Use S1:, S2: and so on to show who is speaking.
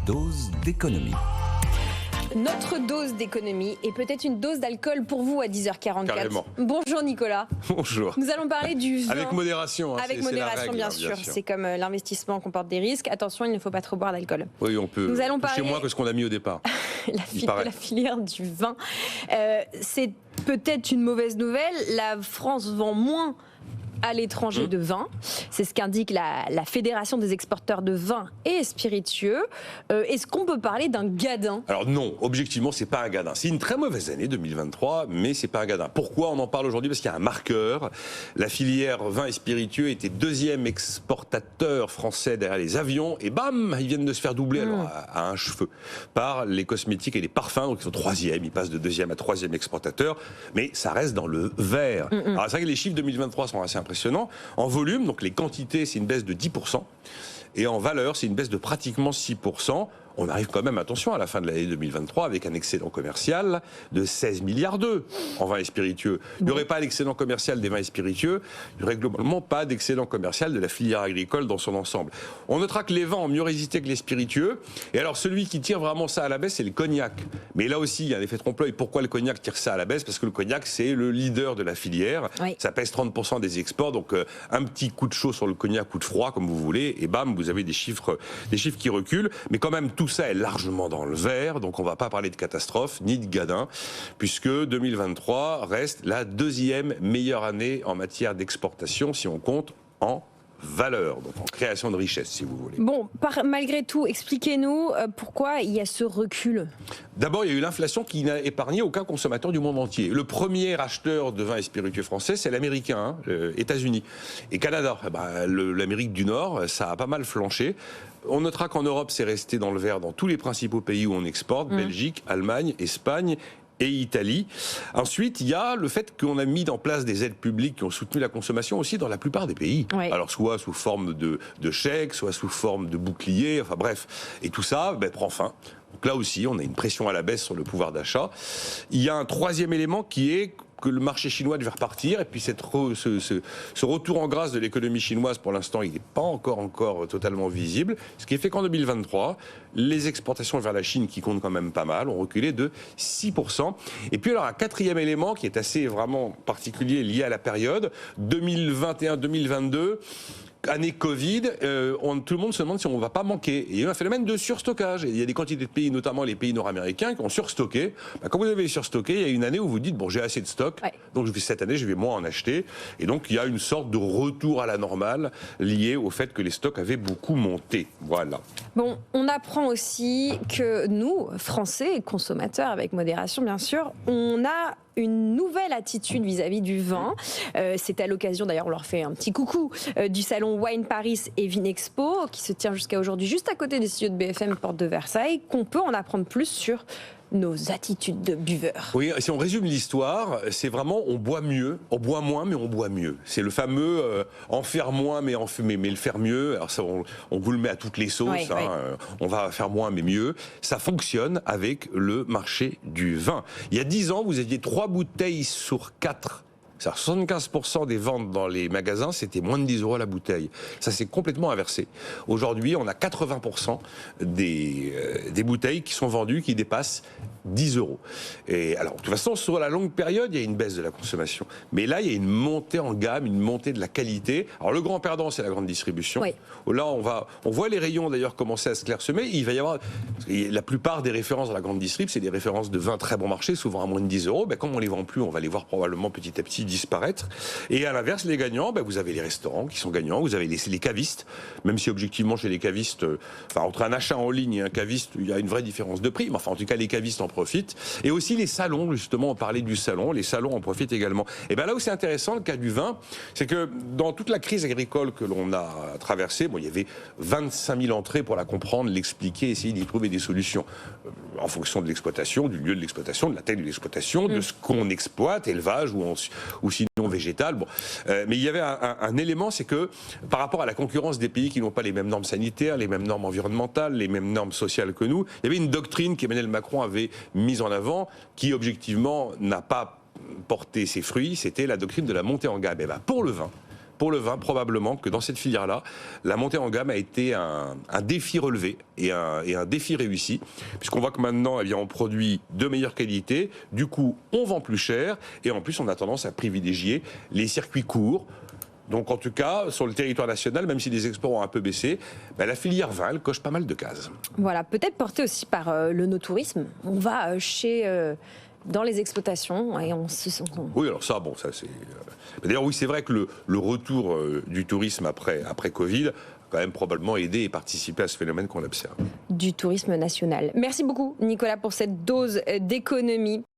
S1: dose d'économie.
S2: Notre dose d'économie et peut-être une dose d'alcool pour vous à 10h44.
S3: Carrément.
S2: Bonjour Nicolas.
S3: Bonjour.
S2: Nous allons parler du vin.
S3: Avec modération.
S2: Avec modération,
S3: règle,
S2: bien sûr. C'est comme l'investissement comporte des risques. Attention, il ne faut pas trop boire d'alcool.
S3: Oui, on peut.
S2: Nous allons
S3: toucher
S2: parler
S3: moins que ce qu'on a mis au départ.
S2: la filière du vin. C'est peut-être une mauvaise nouvelle. La France vend moins à l'étranger de vin. C'est ce qu'indique la Fédération des exportateurs de vin et spiritueux. Est-ce qu'on peut parler d'un gadin ?
S3: Alors non, objectivement, c'est pas un gadin. C'est une très mauvaise année 2023, mais c'est pas un gadin. Pourquoi on en parle aujourd'hui ? Parce qu'il y a un marqueur. La filière vin et spiritueux était deuxième exportateur français derrière les avions, et bam, ils viennent de se faire doubler alors, à un cheveu par les cosmétiques et les parfums. Donc ils sont troisième, ils passent de deuxième à troisième exportateur, mais ça reste dans le vert. Alors c'est vrai que les chiffres 2023 sont assez impressionnants. En volume, donc les quantités, c'est une baisse de 10%. Et en valeur, c'est une baisse de pratiquement 6%. On arrive quand même, attention, à la fin de l'année 2023 avec un excédent commercial de 16 milliards d'euros en vins et spiritueux. Il n'y aurait pas l'excédent commercial des vins et spiritueux, il n'y aurait globalement pas d'excédent commercial de la filière agricole dans son ensemble. On notera que les vins ont mieux résisté que les spiritueux. Et alors, celui qui tire vraiment ça à la baisse, c'est le cognac. Mais là aussi, il y a un effet trompe-l'œil. Pourquoi le cognac tire ça à la baisse ? Parce que le cognac, c'est le leader de la filière. Oui. Ça pèse 30% des exports. Donc, un petit coup de chaud sur le cognac, coup de froid, comme vous voulez, et bam, vous avez des chiffres qui reculent. Mais quand même, tout ça est largement dans le vert, donc on ne va pas parler de catastrophe ni de gadin, puisque 2023 reste la deuxième meilleure année en matière d'exportation, si on compte en valeur, donc en création de richesse, si vous voulez.
S2: Bon, malgré tout, expliquez-nous pourquoi il y a ce recul.
S3: D'abord, il y a eu l'inflation qui n'a épargné aucun consommateur du monde entier. Le premier acheteur de vins et spiritueux français, c'est l'américain, États-Unis. Et Canada, l'Amérique du Nord, ça a pas mal flanché. On notera qu'en Europe, c'est resté dans le vert dans tous les principaux pays où on exporte, Belgique, Allemagne, Espagne et Italie. Ensuite, il y a le fait qu'on a mis en place des aides publiques qui ont soutenu la consommation aussi dans la plupart des pays. Oui. Alors, soit sous forme de chèques, soit sous forme de boucliers, enfin bref. Et tout ça prend fin. Donc là aussi, on a une pression à la baisse sur le pouvoir d'achat. Il y a un troisième élément qui est que le marché chinois devait repartir, et puis ce retour en grâce de l'économie chinoise, pour l'instant, il n'est pas encore totalement visible, ce qui fait qu'en 2023, les exportations vers la Chine, qui comptent quand même pas mal, ont reculé de 6%. Et puis alors, un quatrième élément qui est assez vraiment particulier, lié à la période, 2021-2022, année Covid, tout le monde se demande si on ne va pas manquer. Et il y a eu un phénomène de surstockage. Et il y a des quantités de pays, notamment les pays nord-américains, qui ont surstocké. Quand vous avez surstocké, il y a une année où vous dites, bon, j'ai assez de stock, donc cette année, je vais moins en acheter. Et donc, il y a une sorte de retour à la normale lié au fait que les stocks avaient beaucoup monté. Voilà.
S2: Bon, on apprend aussi que nous, Français, consommateurs, avec modération, bien sûr, on a une nouvelle attitude vis-à-vis du vin. C'est à l'occasion, d'ailleurs, on leur fait un petit coucou, du salon Wine Paris et Vinexpo, qui se tient jusqu'à aujourd'hui, juste à côté des studios de BFM, porte de Versailles, qu'on peut en apprendre plus sur nos attitudes de buveurs.
S3: Oui, si on résume l'histoire, c'est vraiment on boit mieux, on boit moins mais on boit mieux. C'est le fameux en faire moins mais le faire mieux. Alors ça, on vous le met à toutes les sauces, oui, oui. On va faire moins mais mieux. Ça fonctionne avec le marché du vin. Il y a 10 ans, vous aviez 3 bouteilles sur 4. 75% des ventes dans les magasins, c'était moins de 10 euros la bouteille. Ça s'est complètement inversé. Aujourd'hui, on a 80% des bouteilles qui sont vendues qui dépassent 10 euros. Et alors, de toute façon, sur la longue période, il y a une baisse de la consommation. Mais là, il y a une montée en gamme, une montée de la qualité. Alors, le grand perdant, c'est la grande distribution. Oui. Là, on voit les rayons d'ailleurs commencer à se clairsemer. Il va y avoir la plupart des références dans la grande distrib, c'est des références de vins très bon marché, souvent à moins de 10 euros. Comme on les vend plus, on va les voir probablement petit à petit disparaître. Et à l'inverse, les gagnants, vous avez les restaurants qui sont gagnants, vous avez les cavistes, même si objectivement chez les cavistes, entre un achat en ligne et un caviste, il y a une vraie différence de prix, mais en tout cas les cavistes en profitent. Et aussi les salons, justement, on parlait du salon, les salons en profitent également. Et là où c'est intéressant, le cas du vin, c'est que dans toute la crise agricole que l'on a traversée, il y avait 25 000 entrées pour la comprendre, l'expliquer, essayer d'y trouver des solutions en fonction de l'exploitation, du lieu de l'exploitation, de la taille de l'exploitation, de ce qu'on exploite, élevage ou sinon végétal. Mais il y avait un élément, c'est que par rapport à la concurrence des pays qui n'ont pas les mêmes normes sanitaires, les mêmes normes environnementales, les mêmes normes sociales que nous, il y avait une doctrine qu'Emmanuel Macron avait mise en avant, qui objectivement n'a pas porté ses fruits, c'était la doctrine de la montée en gamme. Pour le vin, pour le vin, probablement que dans cette filière-là, la montée en gamme a été un défi relevé et un défi réussi, puisqu'on voit que maintenant, eh bien, on produit de meilleure qualité, du coup, on vend plus cher, et en plus, on a tendance à privilégier les circuits courts. Donc en tout cas, sur le territoire national, même si les exports ont un peu baissé, la filière vin, elle coche pas mal de cases.
S2: Voilà, peut-être porté aussi par le no-tourisme. On va dans les exploitations et on se sent...
S3: Oui, alors ça, bon, ça c'est... D'ailleurs, oui, c'est vrai que le retour du tourisme après Covid a quand même probablement aidé et participé à ce phénomène qu'on observe.
S2: Du tourisme national. Merci beaucoup, Nicolas, pour cette dose d'économie.